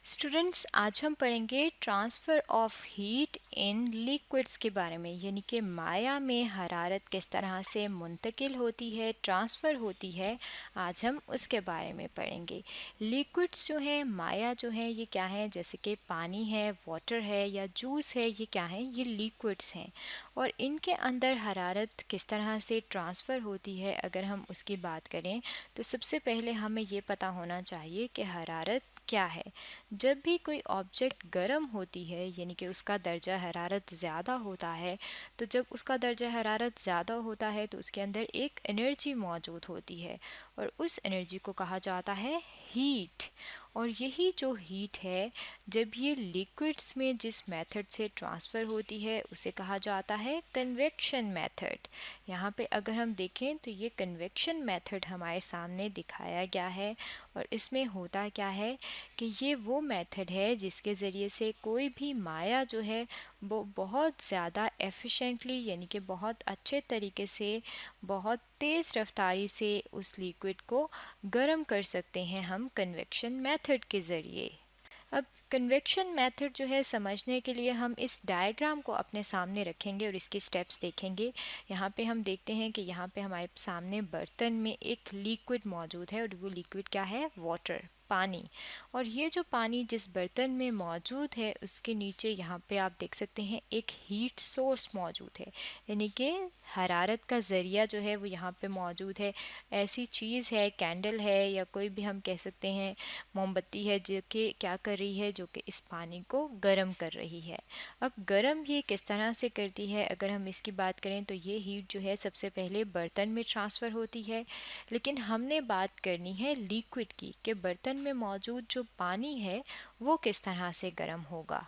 Students, आज हम पढ़ेंगे transfer of heat in liquids के बारे में, यानी कि माया में हरारत किस तरह से मुंतकिल होती है, ट्रांसफ़र होती है। आज हम उसके बारे में पढ़ेंगे। लिक्विड्स जो हैं, माया जो है, ये क्या है? जैसे कि पानी है, वाटर है या जूस है, ये क्या है? ये लिक्विड्स हैं और इनके अंदर हरारत किस तरह से ट्रांसफ़र होती है। अगर हम उसकी बात करें तो सबसे पहले हमें ये पता होना चाहिए कि हरारत क्या है। जब भी कोई ऑब्जेक्ट गर्म होती है, यानी कि उसका दर्जा हरारत ज़्यादा होता है, तो जब उसका दर्जा हरारत ज़्यादा होता है तो उसके अंदर एक एनर्जी मौजूद होती है और उस एनर्जी को कहा जाता है हीट। और यही जो हीट है, जब ये लिक्विड्स में जिस मेथड से ट्रांसफ़र होती है उसे कहा जाता है कन्वेक्शन मेथड। यहाँ पे अगर हम देखें तो ये कन्वेक्शन मेथड हमारे सामने दिखाया गया है और इसमें होता क्या है कि ये वो मेथड है जिसके ज़रिए से कोई भी माया जो है वो बहुत ज़्यादा एफिशिएंटली, यानी कि बहुत अच्छे तरीके से, बहुत तेज़ रफ्तारी से उस लिक्विड को गर्म कर सकते हैं हम कन्वेक्शन मेथड के ज़रिए। अब कन्वेक्शन मेथड जो है समझने के लिए हम इस डायग्राम को अपने सामने रखेंगे और इसके स्टेप्स देखेंगे। यहाँ पे हम देखते हैं कि यहाँ पे हमारे सामने बर्तन में एक लिक्विड मौजूद है और वो लिक्विड क्या है? वाटर, पानी। और ये जो पानी जिस बर्तन में मौजूद है उसके नीचे यहाँ पे आप देख सकते हैं एक हीट सोर्स मौजूद है, यानी कि हरारत का ज़रिया जो है वो यहाँ पे मौजूद है। ऐसी चीज़ है, कैंडल है या कोई भी हम कह सकते हैं मोमबत्ती है, जो कि क्या कर रही है? जो कि इस पानी को गर्म कर रही है। अब गर्म ये किस तरह से करती है? अगर हम इसकी बात करें तो ये हीट जो है सबसे पहले बर्तन में ट्रांसफ़र होती है, लेकिन हमने बात करनी है लिक्विड की, कि बर्तन में मौजूद जो पानी है वो किस तरह से गर्म होगा।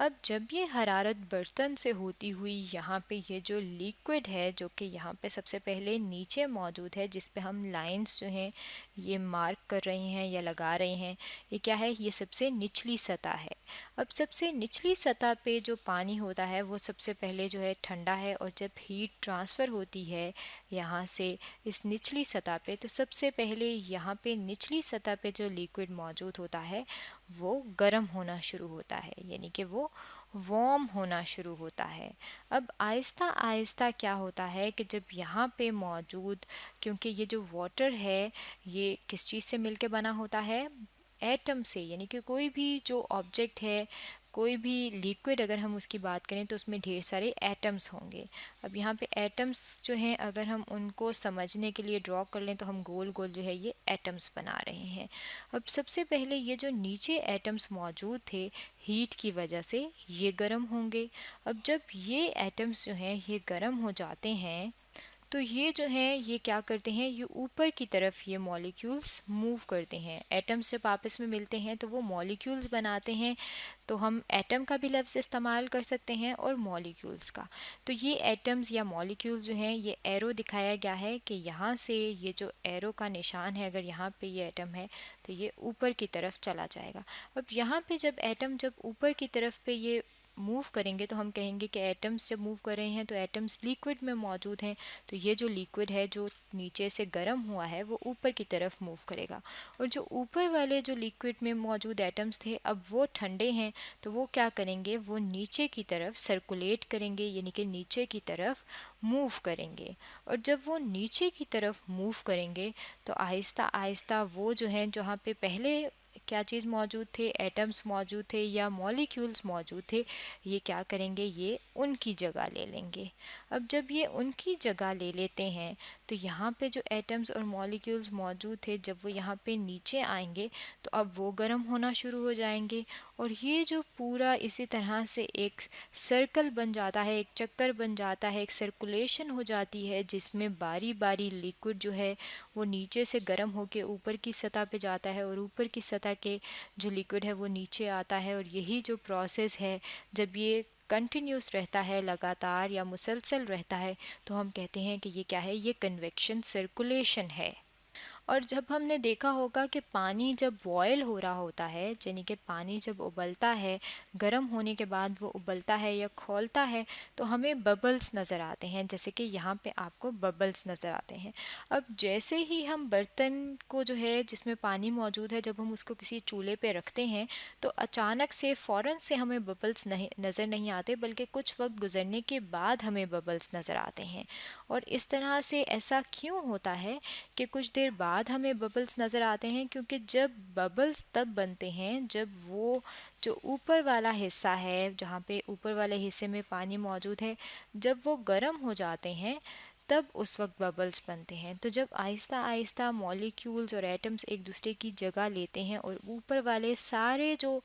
अब जब ये हरारत बर्तन से होती हुई यहाँ पे ये जो लिक्विड है, जो कि यहाँ पे सबसे पहले नीचे मौजूद है, जिस पे हम लाइंस जो हैं ये मार्क कर रहे हैं या लगा रहे हैं, ये क्या है? ये सबसे निचली सतह है। अब सबसे निचली सतह पे जो पानी होता है वो सबसे पहले जो है ठंडा है और जब हीट ट्रांसफ़र होती है यहाँ से इस निचली सतह पे, तो सबसे पहले यहाँ पे निचली सतह पे जो लिक्विड मौजूद होता है वो गर्म होना शुरू होता है, यानी कि वो वार्म होना शुरू होता है। अब आहिस्ता आहिस्ता क्या होता है कि जब यहाँ पे मौजूद, क्योंकि ये जो वाटर है ये किस चीज़ से मिलके बना होता है? एटम से, यानी कि कोई भी जो ऑब्जेक्ट है, कोई भी लिक्विड अगर हम उसकी बात करें तो उसमें ढेर सारे एटम्स होंगे। अब यहाँ पे एटम्स जो हैं अगर हम उनको समझने के लिए ड्रॉ कर लें तो हम गोल गोल जो है ये एटम्स बना रहे हैं। अब सबसे पहले ये जो नीचे एटम्स मौजूद थे, हीट की वजह से ये गर्म होंगे। अब जब ये एटम्स जो हैं ये गर्म हो जाते हैं तो ये जो है ये क्या करते हैं? ये ऊपर की तरफ ये मॉलिक्यूल्स मूव करते हैं। एटम्स जब आपस में मिलते हैं तो वो मॉलिक्यूल्स बनाते हैं, तो हम एटम का भी लफ्ज़ इस्तेमाल कर सकते हैं और मॉलिक्यूल्स का। तो ये एटम्स या मॉलिक्यूल्स जो हैं ये एरो दिखाया गया है कि यहाँ से ये जो एरो का निशान है, अगर यहाँ पे ये एटम है तो ये ऊपर की तरफ चला जाएगा। अब यहाँ पे जब एटम जब ऊपर की तरफ पे ये मूव करेंगे तो हम कहेंगे कि एटम्स जब मूव कर रहे हैं तो एटम्स लिक्विड में मौजूद हैं, तो ये जो लिक्विड है जो नीचे से गर्म हुआ है वो ऊपर की तरफ मूव करेगा। और जो ऊपर वाले जो लिक्विड में मौजूद एटम्स थे अब वो ठंडे हैं, तो वो क्या करेंगे? वो नीचे की तरफ सर्कुलेट करेंगे, यानी कि नीचे की तरफ मूव करेंगे। और जब वो नीचे की तरफ मूव करेंगे तो आहिस्ता आहिस्ता वो जो हैं, जहाँ पे पहले क्या चीज़ मौजूद थे? एटम्स मौजूद थे या मॉलिक्यूल्स मौजूद थे, ये क्या करेंगे? ये उनकी जगह ले लेंगे। अब जब ये उनकी जगह ले लेते हैं तो यहाँ पे जो एटम्स और मॉलिक्यूल्स मौजूद थे, जब वो यहाँ पे नीचे आएंगे तो अब वो गर्म होना शुरू हो जाएंगे और ये जो पूरा इसी तरह से एक सर्कल बन जाता है, एक चक्कर बन जाता है, एक सर्कुलेशन हो जाती है, जिसमें बारी बारी लिक्विड जो है वो नीचे से गर्म होके ऊपर की सतह पे जाता है और ऊपर की सतह के जो लिक्विड है वो नीचे आता है। और यही जो प्रोसेस है, जब ये कंटिन्यूस रहता है, लगातार या मुसलसल रहता है, तो हम कहते हैं कि ये क्या है? ये कन्वेक्शन सर्कुलेशन है। और जब हमने देखा होगा कि पानी जब बॉयल हो रहा होता है, यानी कि पानी जब उबलता है, गर्म होने के बाद वो उबलता है या खौलता है, तो हमें बबल्स नज़र आते हैं, जैसे कि यहाँ पे आपको बबल्स नज़र आते हैं। अब जैसे ही हम बर्तन को जो है जिसमें पानी मौजूद है, जब हम उसको किसी चूल्हे पे रखते हैं, तो अचानक से फ़ौरन से हमें बबल्स नहीं नज़र नहीं आते, बल्कि कुछ वक्त गुजरने के बाद हमें बबल्स नज़र आते हैं। और इस तरह से ऐसा क्यों होता है कि कुछ देर बाद हमें बबल्स नज़र आते हैं? क्योंकि जब बबल्स तब बनते हैं जब वो जो ऊपर वाला हिस्सा है, जहाँ पे ऊपर वाले हिस्से में पानी मौजूद है, जब वो गर्म हो जाते हैं, तब उस वक्त बबल्स बनते हैं। तो जब आहिस्ता आहिस्ता मॉलिक्यूल्स और एटम्स एक दूसरे की जगह लेते हैं और ऊपर वाले सारे जो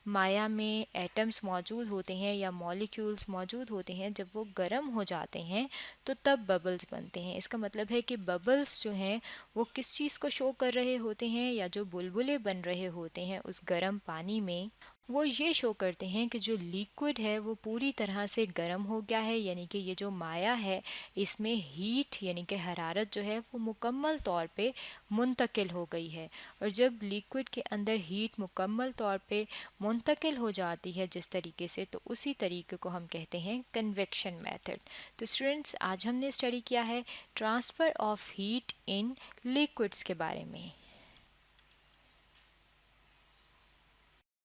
माया में एटम्स मौजूद होते हैं या मॉलिक्यूल्स मौजूद होते हैं, जब वो गर्म हो जाते हैं, तो तब बबल्स बनते हैं। इसका मतलब है कि बबल्स जो हैं वो किस चीज़ को शो कर रहे होते हैं, या जो बुलबुले बन रहे होते हैं उस गर्म पानी में, वो ये शो करते हैं कि जो लिक्विड है वो पूरी तरह से गर्म हो गया है, यानी कि ये जो माया है इसमें हीट यानी कि हरारत जो है वो मुकम्मल तौर पे मुंतकिल हो गई है। और जब लिक्विड के अंदर हीट मुकम्मल तौर पे मुंतकिल हो जाती है जिस तरीके से, तो उसी तरीके को हम कहते हैं कन्वेक्शन मेथड। तो स्टूडेंट्स, आज हमने स्टडी किया है transfer of heat in liquids के बारे में।